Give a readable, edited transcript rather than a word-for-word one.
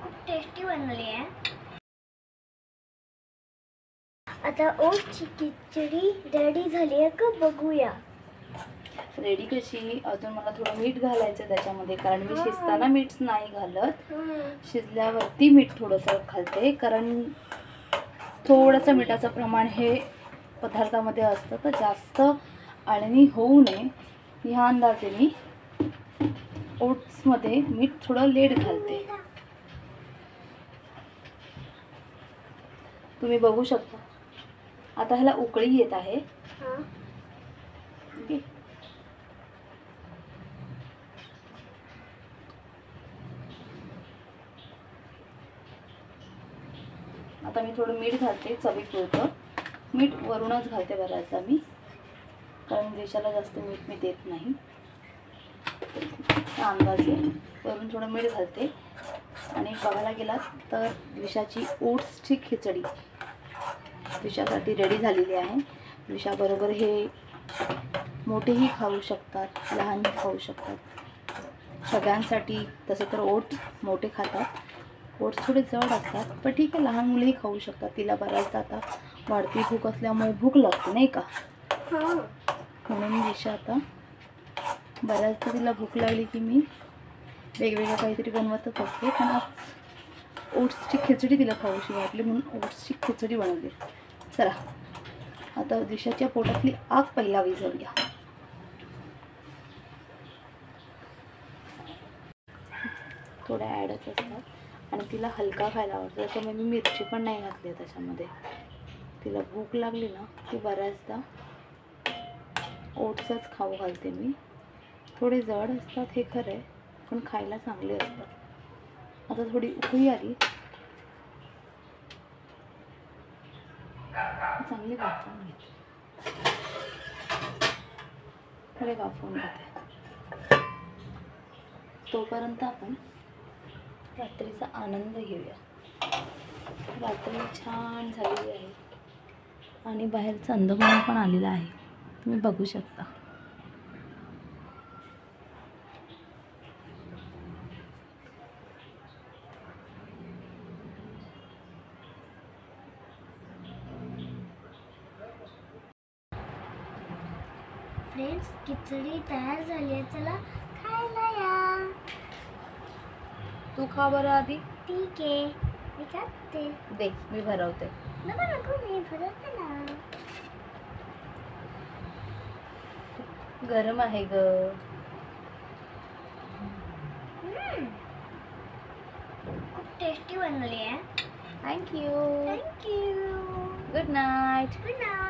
खूप टेस्टी बनली आहे। आता ओट्सची खिचडी रेडी झाली आहे का बघूया। रेडी कशी, अजून मला थोडं मीठ घालायचं त्याच्यामध्ये, कारण मी शिजताना मीठ नाही घालत, शिजल्यावरती मीठ थोडंसं घालते, कारण थोडंसं मिठाचं प्रमाण हे पदार्थामध्ये असतं, तर जास्त आळणी होऊ नये ह्या अंदाजे मी ओट्समध्ये मीठ थोडं लेट घालते। तुम्ही बघू शकता आता ह्याला उकळी येत आहे। आता मी थोडं मीठ घालते चवीपुरतं, मीठ वरूनच घालते बऱ्याचदा मी, कारण देशाला जास्त मीठ मी देत नाही, अंदाजे वरून थोडं मीठ घालते। आणि बघायला गेलात तर विशाची ओट्सची खिचडी विशासाठी रेडी झालेली आहे। विशाबरोबर हे मोठेही खाऊ शकतात, लहानही खाऊ शकतात, सगळ्यांसाठी। तसं तर ओट्स मोठे खातात, ओट्स थोडे जड असतात, पण ठीक आहे, लहान मुलेही खाऊ शकतात। तिला बऱ्याचदा आता वाढती भूक असल्यामुळे भूक लागते नाही का, म्हणून विशा आता बऱ्याचदा तिला भूक लागली की मी वेगवेगळं काहीतरी बनवतच असते, पण आज ओट्सची खिचडी तिला खाऊशी वाटली म्हणून ओट्सची खिचडी बनवली। चला आता दिशाच्या पोटातली आग पहिला विझवूया। थोड्या ॲडच असतात आणि तिला हलका खायला आवडतं, त्याच्यामुळे मी मिरची पण नाही घातली आहे त्याच्यामध्ये। तिला भूक लागली ना की बऱ्याचदा ओट्सच खाऊ घालते मी। थोडे जड असतात हे खरं आहे, पण खायला चांगले असतात। आता थोडी उकळी आली, चांगली वाफवून घेते, थोडे वाफवून घेते। तोपर्यंत आपण रात्रीचा आनंद घेऊया। रात्री छान झालेली आहे आणि बाहेर चंदमामा पण आलेला आहे, तुम्ही बघू शकता। फ्रेंड्स, खिचडी तयार झाली आहे, चला खायला या। तू खा बरं आधी। ठीक आहे, मी खाते। दे, मी भरवते। नको नको, मी भरवते ना। गरम आहे ग। खूप टेस्टी बनली आहे। Thank you. Thank you. Good night. Good night.